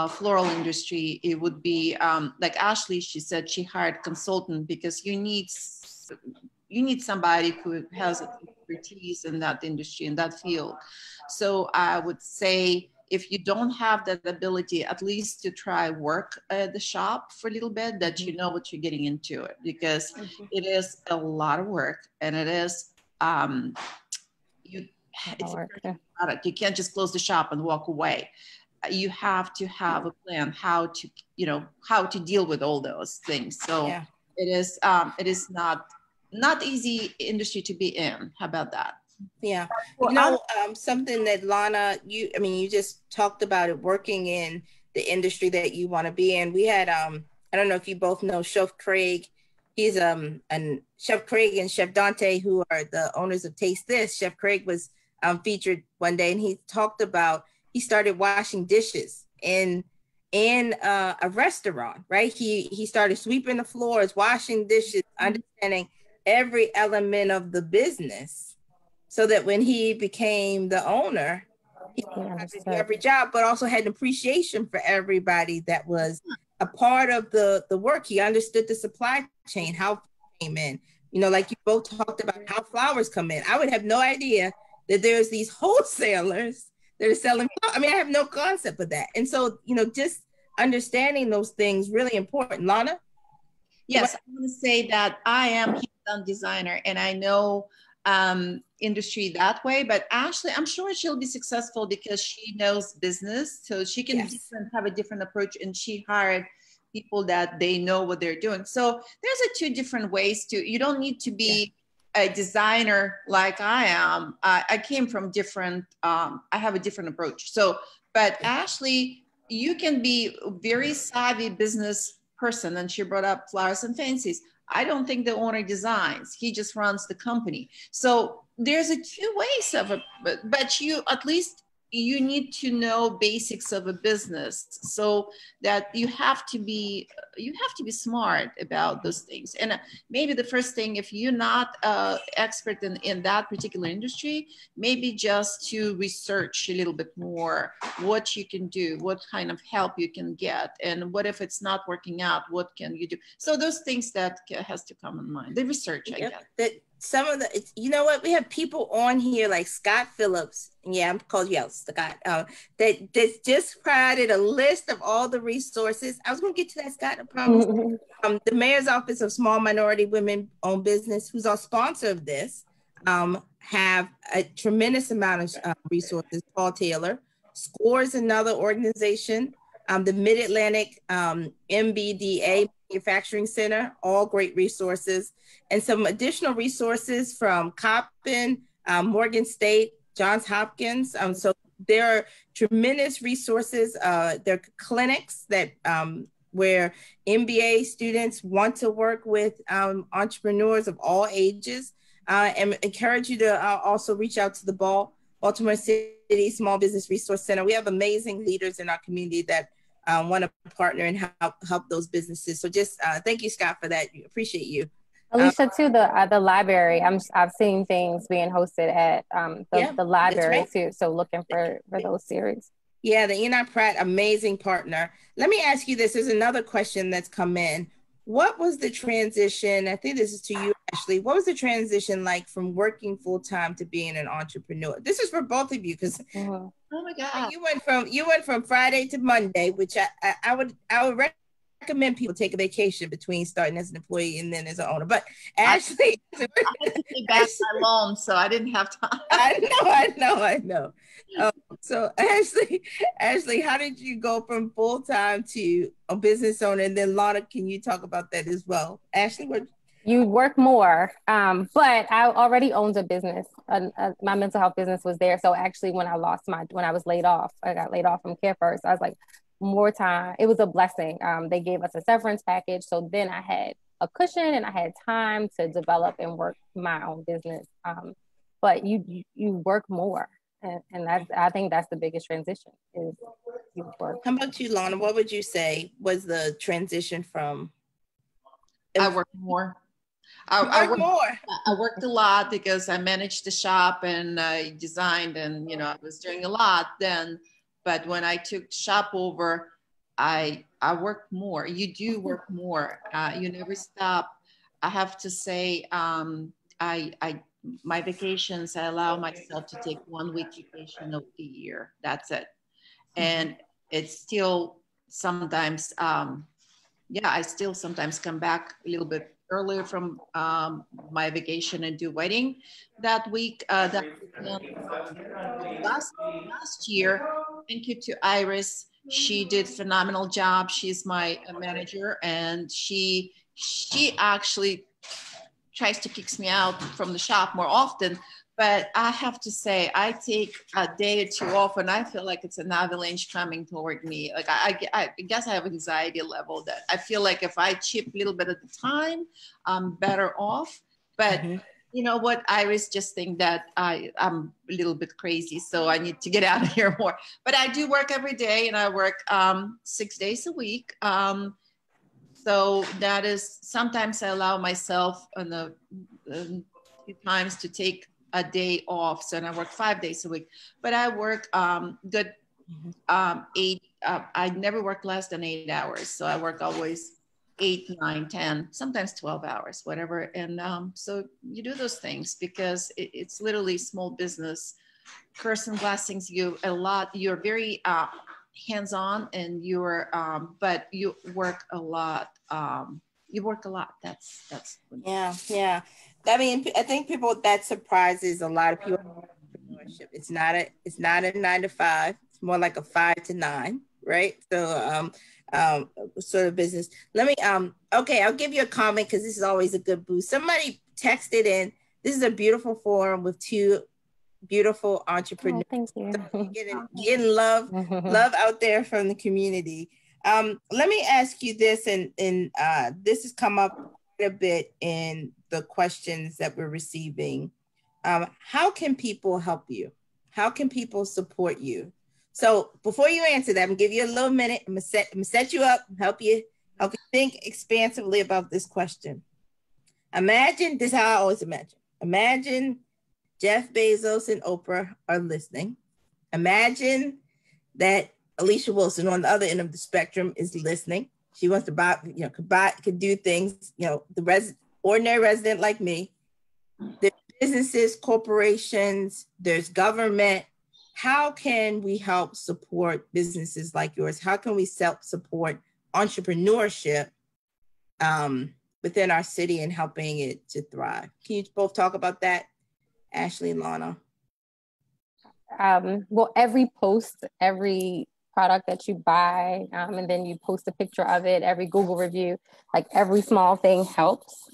S2: floral industry, it would be like Ashley, she said she hired consultant, because you need somebody who has expertise in that industry, in that field. So I would say, if you don't have that ability, at least to try work at the shop for a little bit, that you know what you're getting into it, because it is a lot of work, and it is it's a product. You can't just close the shop and walk away. You have to have a plan how to deal with all those things. So yeah. It is not easy industry to be in. How about that?
S1: Yeah. Well, something that Lana, you just talked about it, working in the industry that you want to be in. We had, I don't know if you both know Chef Craig. He's and Chef Craig and Chef Dante, who are the owners of Taste This. Chef Craig was featured one day, and he talked about, he started washing dishes in a restaurant, right? He started sweeping the floors, washing dishes, understanding every element of the business, so that when he became the owner, he had to do every job, but also had an appreciation for everybody that was a part of the work. He understood the supply chain, how it came in, like you both talked about how flowers come in. I would have no idea that there's these wholesalers that are selling. I have no concept of that. And so, just understanding those things, really important. Lana?
S2: Yes, I want to say that I am a hands-on designer, and I know industry that way, but Ashley, I'm sure she'll be successful because she knows business, so she can have a different approach, and she hired people that they know what they're doing. So there's two different ways you don't need to be a designer like I am. I came from different, I have a different approach. So, but Ashley, you can be a very savvy business person, and she brought up Flowers and Fancies. I don't think the owner designs, he just runs the company. So there's two ways of it, but you, at least you need to know basics of a business, so that you have to be smart about those things. And maybe the first thing, if you're not expert in that particular industry, maybe just to research a little bit more what you can do, what kind of help you can get, and what if it's not working out, what can you do. So those things that has to come in mind, the research, I guess.
S1: some of the, you know what, we have people on here like Scott Phillips. Yeah, I'm called you out, Scott. That just provided a list of all the resources. I was going to get to that, Scott, I promise. The Mayor's Office of Small Minority Women-Owned Business, who's our sponsor of this, have a tremendous amount of resources. Paul Taylor. SCORE is another organization. The Mid-Atlantic MBDA Manufacturing Center, all great resources. And some additional resources from Coppin, Morgan State, Johns Hopkins. So there are tremendous resources. There are clinics that where MBA students want to work with entrepreneurs of all ages, and encourage you to also reach out to the Baltimore City Small Business Resource Center. We have amazing leaders in our community that want to partner and help those businesses. So just thank you, Scott, for that. Appreciate you.
S3: Alicia, too, the library. I've seen things being hosted at the library right. too. So looking for those series.
S1: Yeah, the Enoch Pratt, amazing partner. Let me ask you this. There's another question that's come in. What was the transition? I think this is to you, Ashley. What was the transition like from working full time to being an entrepreneur? This is for both of you because
S2: oh my God,
S1: you went from Friday to Monday, which I would recommend people take a vacation between starting as an employee and then as an owner. But Ashley,
S2: I had to pay back my loan, so I didn't have time.
S1: I know. So Ashley, how did you go from full time to a business owner? And then Lana, can you talk about that as well? Ashley, what?
S3: You work more, but I already owned a business. My mental health business was there. So actually, when I was laid off, I got laid off from Care First. I was like, more time. It was a blessing. They gave us a severance package. So then I had a cushion and I had time to develop and work my own business. But you work more. And I think that's the biggest transition is you work.
S1: How about you, Lana? What would you say was the transition from?
S2: I work more. I worked a lot because I managed the shop and I designed and, I was doing a lot then. But when I took shop over, I worked more. You do work more. You never stop. I have to say, my vacations, I allow myself to take 1 week vacation of the year. That's it. And it's still sometimes, I still sometimes come back a little bit earlier from my vacation and do wedding that week. Last year, thank you to Iris. She did a phenomenal job. She's my manager, and she actually tries to kick me out from the shop more often. But I have to say, I take a day or two off and I feel like it's an avalanche coming toward me. Like I guess I have anxiety level that I feel like if I chip a little bit at the time, I'm better off. But you know what, Iris, just think that I'm a little bit crazy, so I need to get out of here more. But I do work every day, and I work 6 days a week. So that is, sometimes I allow myself a few times to take a day off. So I work 5 days a week, but I work good 8. I never work less than 8 hours. So I work always 8, 9, 10, sometimes 12 hours, whatever. And so you do those things because it's literally small business. Curse and blessings you a lot. You're very hands-on, and you're, but you work a lot. That's.
S1: Yeah. I mean, I think that surprises a lot of people. Entrepreneurship. It's not a 9 to 5. It's more like a 5 to 9, right? So, sort of business. Let me, okay, I'll give you a comment because this is always a good boost. Somebody texted in, this is a beautiful forum with 2 beautiful entrepreneurs.
S3: Oh, thank you.
S1: Getting love out there from the community. Let me ask you this, and this has come up quite a bit in the questions that we're receiving. How can people help you? How can people support you? So before you answer that, I'm gonna give you a little minute. I'm gonna set you up, help you think expansively about this question. Imagine, this is how I always imagine. Imagine Jeff Bezos and Oprah are listening. Imagine that Alicia Wilson on the other end of the spectrum is listening. She wants to buy, could do things, the ordinary resident like me. there's businesses, corporations, there's government. How can we help support businesses like yours? How can we support entrepreneurship within our city and helping it to thrive? Can you both talk about that, Ashley and Lana?
S3: Well, every post, every product that you buy, and then you post a picture of it, every Google review, like every small thing helps.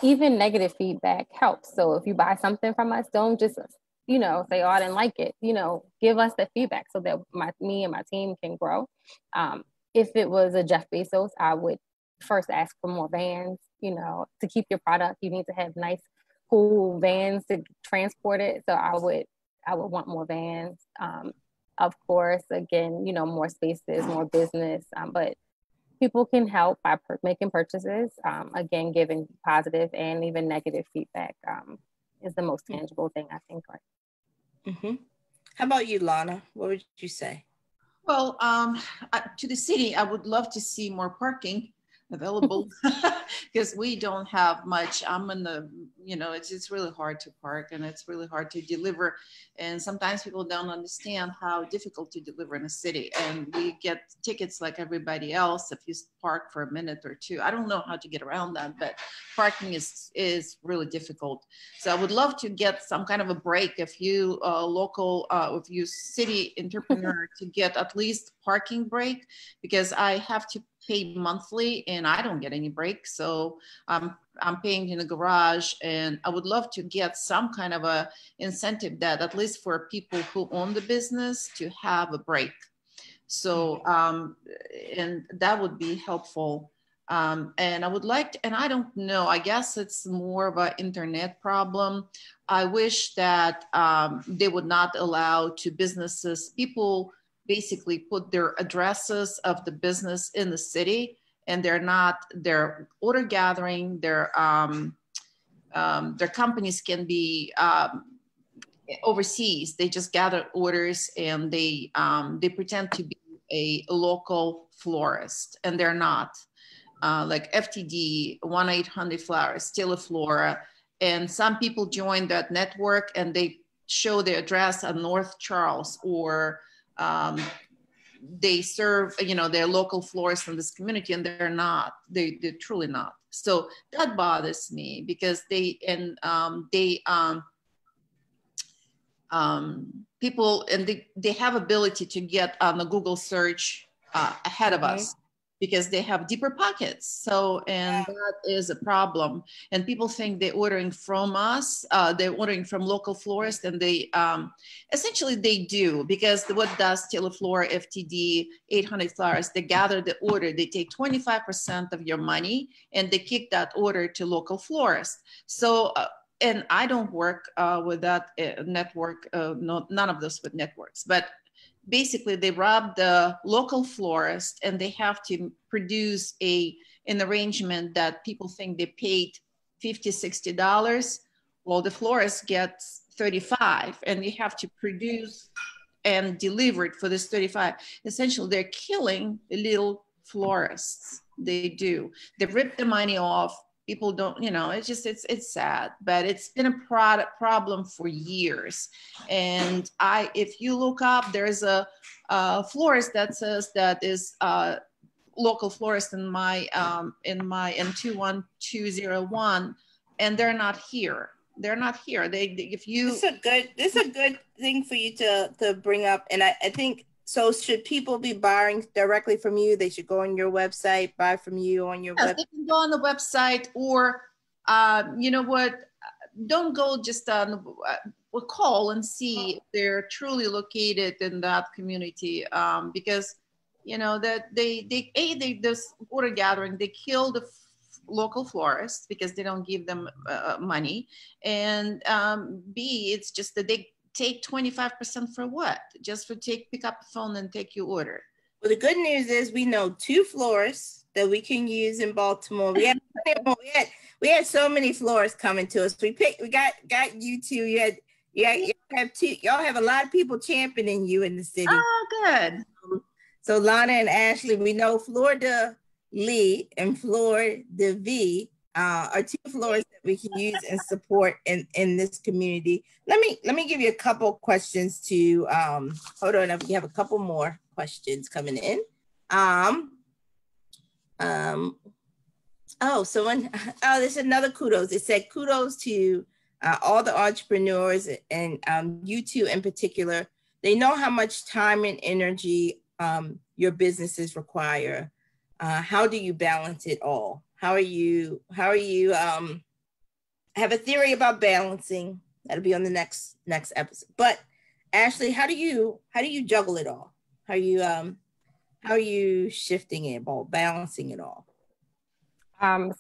S3: Even negative feedback helps. So if you buy something from us, don't just, say, oh, I didn't like it. Give us the feedback so that me and my team can grow. If it was a Jeff Bezos, I would first ask for more vans. To keep your product, you need to have nice, cool vans to transport it. So I would want more vans. Of course, again, more spaces, more business, but people can help by making purchases. Again, giving positive and even negative feedback is the most tangible thing, I think.
S1: Mm-hmm. How about you, Lana? What would you say?
S2: Well, to the city, I would love to see more parking available because we don't have much. I'm in the, it's really hard to park and it's really hard to deliver. And sometimes people don't understand how difficult to deliver in a city. And we get tickets like everybody else if you park for a minute or two. I don't know how to get around that, but parking is really difficult. So I would love to get some kind of a break if you if you city entrepreneur to get at least parking break, because I have to pay monthly and I don't get any break. So I'm paying in the garage, and I would love to get some kind of a incentive that at least for people who own the business to have a break. So, and that would be helpful. And I would like to, and I don't know, I guess it's more of an internet problem. I wish that they would not allow to businesses, people basically put their addresses of the business in the city, and they're order gathering, their companies can be overseas. They just gather orders and they pretend to be a local florist, and they're not. Like FTD, 1-800-Flowers, still a Flora. And some people join that network and they show their address on North Charles, or they serve, their local florists in this community, and they're not. They're truly not. So that bothers me because people, and they have ability to get on the Google search ahead of us, because they have deeper pockets. So, and that is a problem. And people think they're ordering from us, they're ordering from local florists, and they, essentially they do, because what does Teleflora, FTD, 800-Flowers, they gather the order, they take 25% of your money, and they kick that order to local florists. So, and I don't work with that network, none of this with networks, but basically they rob the local florist, and they have to produce an arrangement that people think they paid $50-$60. Well, the florist gets $35, and you have to produce and deliver it for this $35. Essentially, they're killing the little florists. They do. They rip the money off. People don't, it's sad, but it's been a problem for years. And if you look up, there's a florist that says that is local florist in my M21201, and they're not here. They're not here. This is a
S1: good thing for you to bring up. And I think, so should people be buying directly from you? They should go on your website, buy from you on your website.
S2: They can go on the website, or you know what? Don't go just on. Call and see if they're truly located in that community, because that they this order gathering, they kill the local florists because they don't give them money, and B, it's just that they take 25% for what? Just for pick up the phone and take your order.
S1: Well, the good news is we know 2 florists that we can use in Baltimore. We had so many florists coming to us. We got you 2. You have 2. Y'all have a lot of people championing you in the city.
S2: Oh, good.
S1: So Lana and Ashley, we know Fleur de Lee and Fleur de V are two florists that we can use and support in this community. Let me give you a couple questions to hold on. We have a couple more questions coming in. There's another kudos. It said kudos to all the entrepreneurs and you two in particular. They know how much time and energy your businesses require. How do you balance it all? How are you I have a theory about balancing. That'll be on the next episode. But Ashley, how do you juggle it all? How are you shifting it all, balancing it all?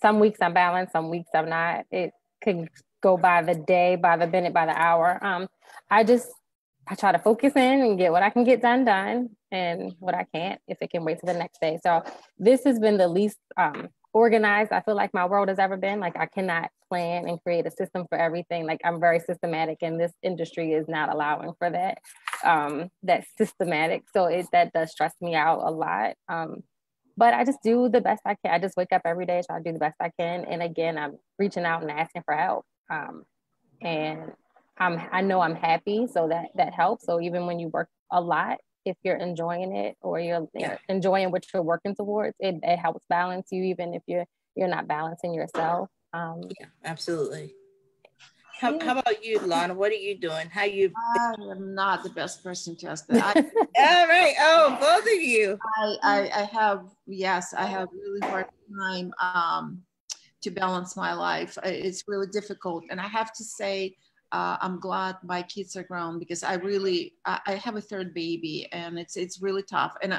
S3: Some weeks I'm balanced, some weeks I'm not. It could go by the day, by the minute, by the hour. I try to focus in and get what I can get done, and what I can't, if it can wait till the next day. So this has been the least organized I feel like my world has ever been. Like, I cannot plan and create a system for everything. Like, I'm very systematic, and this industry is not allowing for that. That's systematic. So that does stress me out a lot. But I just do the best I can. I just wake up every day, try to do the best I can. And again, I'm reaching out and asking for help. And I know I'm happy, so that helps. So even when you work a lot, if you're enjoying it or you're enjoying what you're working towards, it helps balance you, even if you're not balancing yourself.
S1: Yeah, absolutely. How about you, Lana? What are you doing? I
S2: am not the best person to ask that.
S1: All right. Oh, both of you.
S2: I have really hard time to balance my life. It's really difficult. And I have to say, I'm glad my kids are grown, because I have a third baby, and it's really tough. And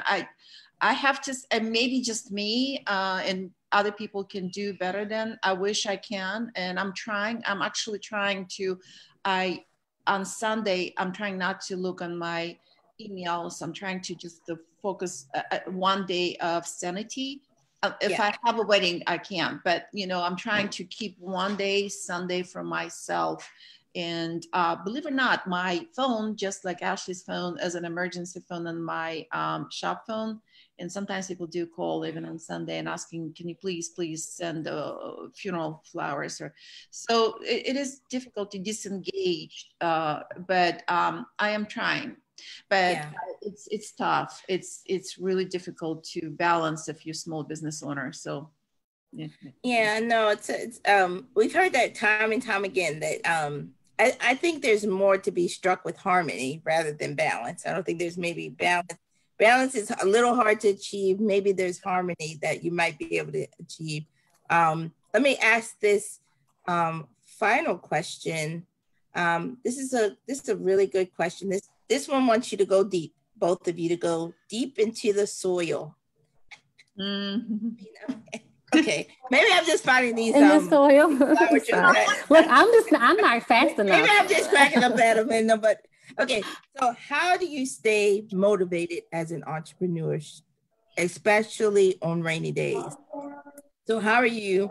S2: I have to, and maybe just me and other people can do better than I wish I can. And I'm actually trying to, on Sunday, I'm trying not to look on my emails. I'm trying to just focus one day of sanity. If I have a wedding, I can, but I'm trying to keep one day, Sunday, for myself. And believe it or not, my phone, just like Ashley's phone, is an emergency phone on my shop phone. And sometimes people do call even on Sunday and asking, can you please send funeral flowers? So it is difficult to disengage, but I am trying. But it's tough. It's really difficult to balance if you're a small business owner. So
S1: yeah, no, it's we've heard that time and time again, that I think there's more to be struck with harmony rather than balance. I don't think there's maybe balance. Balance is a little hard to achieve. Maybe there's harmony that you might be able to achieve. Let me ask this final question. This is a really good question. This one wants you to go deep, both of you, to go deep into the soil. Okay, maybe I'm just finding these
S3: in the soil. Look, I'm not fast enough.
S1: Maybe I'm just cracking up at them, but okay. So, how do you stay motivated as an entrepreneur, especially on rainy days? So, how do you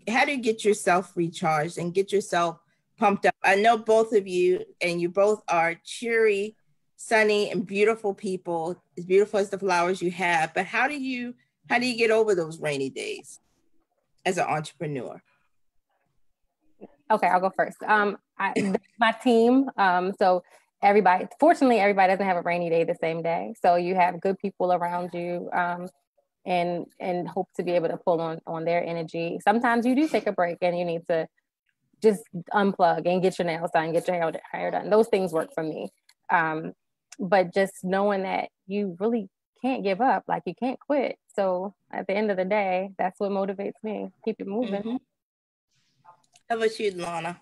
S1: get yourself recharged and get yourself pumped up? I know both of you, and you both are cheery, sunny, and beautiful people, as beautiful as the flowers you have. But how do you get over those rainy days as an entrepreneur?
S3: Okay, I'll go first. My team. So fortunately, everybody doesn't have a rainy day the same day. So you have good people around you, and hope to be able to pull on their energy. Sometimes you do take a break and you need to just unplug and get your nails done, get your hair done. Those things work for me. But just knowing that you really can't give up, like you can't quit. So at the end of the day, that's what motivates me. Keep it moving.
S1: Mm-hmm. How about you, Lana?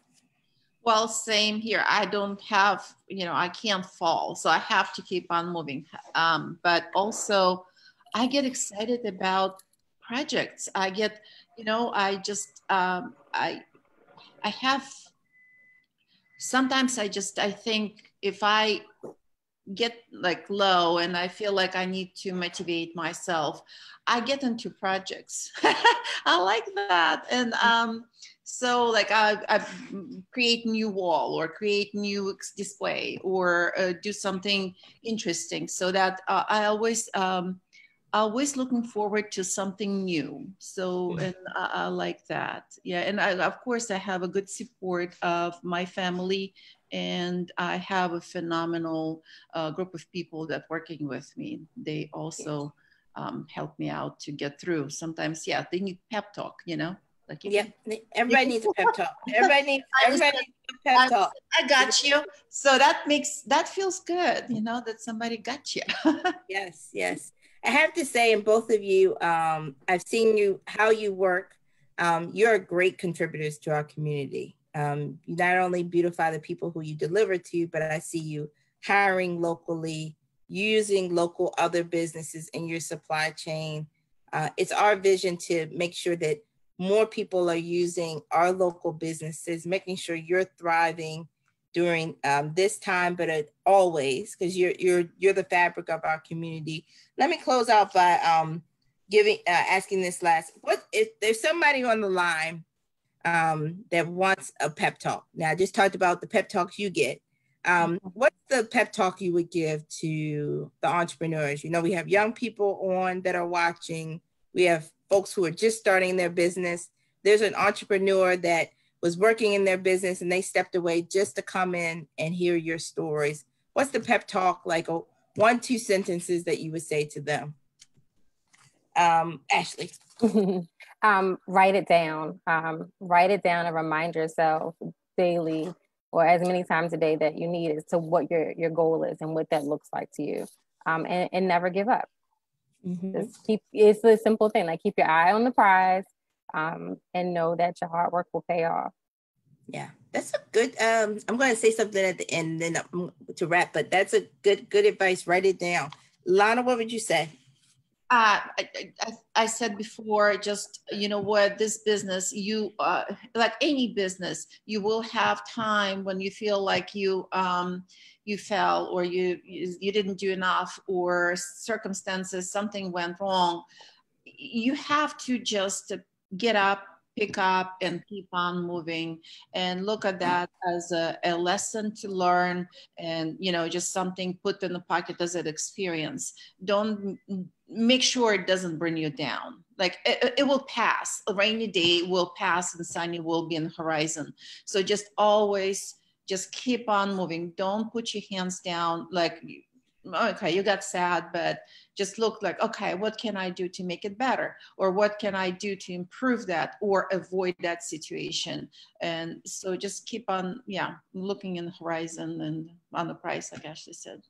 S2: Well, same here. I don't have, I can't fall. So I have to keep on moving. But also I get excited about projects. I get, sometimes I think if I get like low and I feel like I need to motivate myself, I get into projects. I like that. And so like I create new wall or create new display or do something interesting, so that I always always looking forward to something new. So, and I like that. Yeah. And of course, I have a good support of my family, and I have a phenomenal group of people that working with me. They also help me out to get through. Sometimes, yeah, they need pep talk, you know? Like
S1: everybody needs a pep talk. Everybody needs a pep talk.
S2: I got you. So that feels good, you know, that somebody got you.
S1: Yes, yes. I have to say, in both of you, I've seen how you work. You're great contributors to our community. You not only beautify the people who you deliver to, but I see you hiring locally, using local other businesses in your supply chain. It's our vision to make sure that more people are using our local businesses, making sure you're thriving during this time, but always, because you're the fabric of our community. Let me close out by asking this last. What if there's somebody on the line that wants a pep talk? Now, I just talked about the pep talks you get. What's the pep talk you would give to the entrepreneurs? You know, we have young people on that are watching. We have folks who are just starting their business. There's an entrepreneur that was working in their business and they stepped away just to come in and hear your stories. What's the pep talk, like 1-2 sentences that you would say to them? Ashley.
S3: Write it down. Write it down and remind yourself daily or as many times a day that you need as to what your goal is and what that looks like to you. And never give up. Just it's a simple thing, like keep your eye on the prize and know that your hard work will pay off.
S1: Yeah, that's a good, I'm going to say something at the end then to wrap, but that's a good advice. Write it down. Lana, what would you say?
S2: I said before, just, you know what, this business, you, like any business, you will have time when you feel like you fell or you didn't do enough or circumstances, something went wrong. You have to just get up, pick up and keep on moving and look at that as a lesson to learn and, you know, just something put in the pocket as an experience. Don't make sure it doesn't bring you down. Like it will pass. A rainy day will pass and sunny will be in the horizon. So just always just keep on moving. Don't put your hands down like, okay, you got sad, but just look like, okay, what can I do to make it better? Or what can I do to improve that or avoid that situation? And so just keep on, looking in the horizon and on the price, like Ashley said.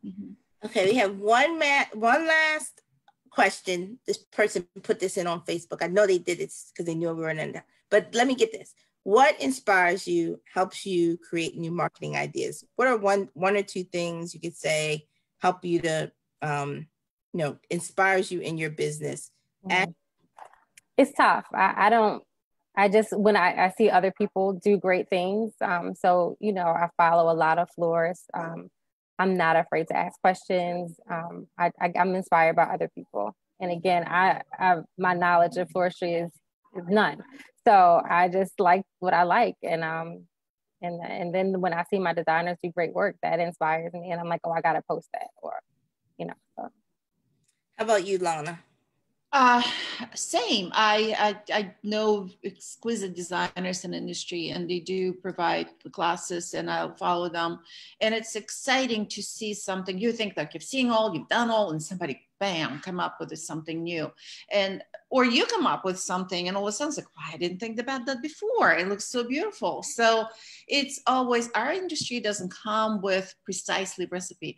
S1: Okay, we have one last question. This person put this in on Facebook. I know they did it because they knew we were in there, but let me get this. What inspires you, helps you create new marketing ideas? What are one or two things you could say help you to, inspires you in your business?
S3: It's tough. When I see other people do great things. So, I follow a lot of florists. I'm not afraid to ask questions. I'm inspired by other people. And again, my knowledge of floristry is none. So I just like what I like. And then when I see my designers do great work, that inspires me. And I'm like, oh, I got to post that. Or, So.
S1: How about you, Lana?
S2: Same. I know exquisite designers in the industry and they do provide the classes and I'll follow them. And it's exciting to see something. You think like you've done all and somebody, bam, come up with something new. Or you come up with something and all of a sudden it's like, I didn't think about that before. It looks so beautiful. So it's always, our industry doesn't come with precisely recipe.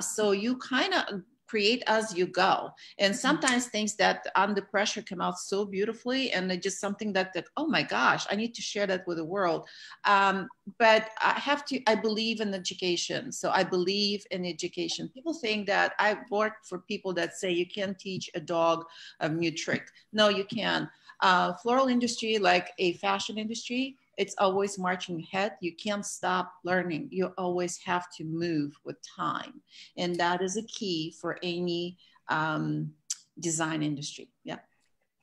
S2: So you kind of create as you go. And sometimes things that under pressure come out so beautifully and they're just something that, oh my gosh, I need to share that with the world. But I believe in education. So I believe in education. People think that I work for people that say you can't teach a dog a new trick. No, you can. Floral industry, like a fashion industry, it's always marching ahead. You can't stop learning. You always have to move with time. And that is a key for any design industry. Yeah.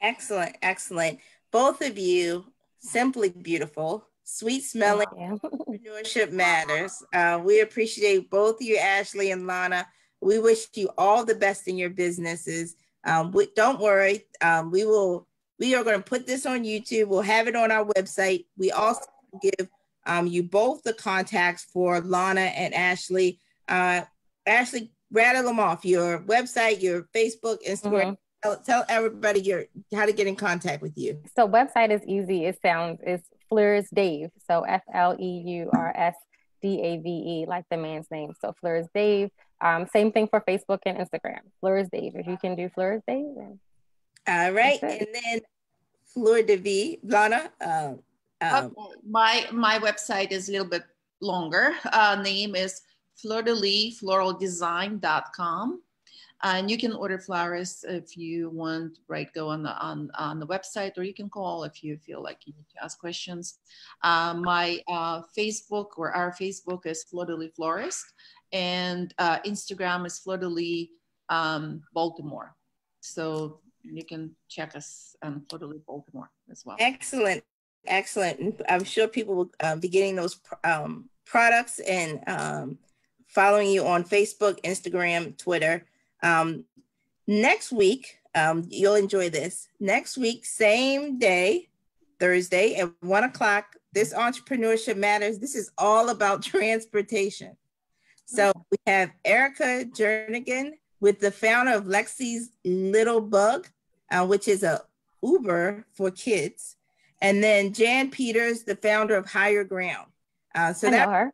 S1: Excellent. Excellent. Both of you, simply beautiful, sweet smelling. Entrepreneurship Matters. We appreciate both you, Ashley and Lana. We wish you all the best in your businesses. Don't worry. We are going to put this on YouTube. We'll have it on our website. We also give you both the contacts for Lana and Ashley. Ashley, rattle them off: your website, your Facebook, Instagram. Tell everybody how to get in contact with you.
S3: So website is easy. It's Fleurs Dave. So FLEURSDAVE, like the man's name. So Fleurs Dave. Same thing for Facebook and Instagram. Fleurs Dave. If you can do Fleurs Dave, then
S1: all right. And then Fleur de Vie, Lana.
S2: My website is a little bit longer. Name is FloralDesign.com. And you can order flowers if you want, right? Go on the website, or you can call if you feel like you need to ask questions. My Facebook, or our Facebook, is Fleur Florist, and Instagram is Fleur Baltimore. So you can check us on Fleur Baltimore as well.
S1: Excellent, excellent. I'm sure people will be getting those products and following you on Facebook, Instagram, Twitter. Next week, you'll enjoy this. Next week, same day, Thursday at 1 o'clock, this Entrepreneurship Matters. This is all about transportation. So we have Erica Jernigan with the founder of Lexi's Little Bug, which is a Uber for kids. And then Jan Peters, the founder of Higher Ground. So I know her.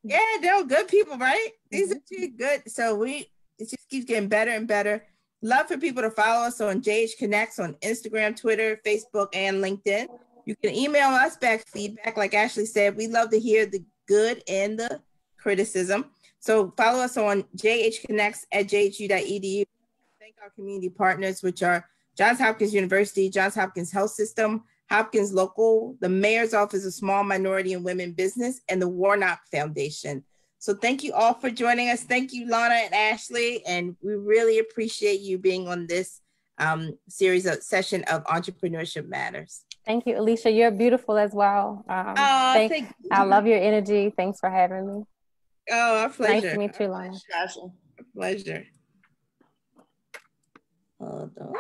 S1: Yeah, they're good people, right? These are two good. So it just keeps getting better and better. Love for people to follow us on JH Connects on Instagram, Twitter, Facebook, and LinkedIn. You can email us back feedback. Like Ashley said, we love to hear the good and the criticism. So follow us on jhconnects@jhu.edu. Thank our community partners, which are Johns Hopkins University, Johns Hopkins Health System, Hopkins Local, the Mayor's Office of Small Minority and Women Business, and the Warnock Foundation. So thank you all for joining us. Thank you, Lana and Ashley. And we really appreciate you being on this session of Entrepreneurship Matters.
S3: Thank you, Alicia. You're beautiful as well.
S1: Thank you.
S3: I love your energy. Thanks for having me.
S1: Oh, a pleasure.
S3: Nice to meet you, Lana.
S1: A pleasure. Hold on.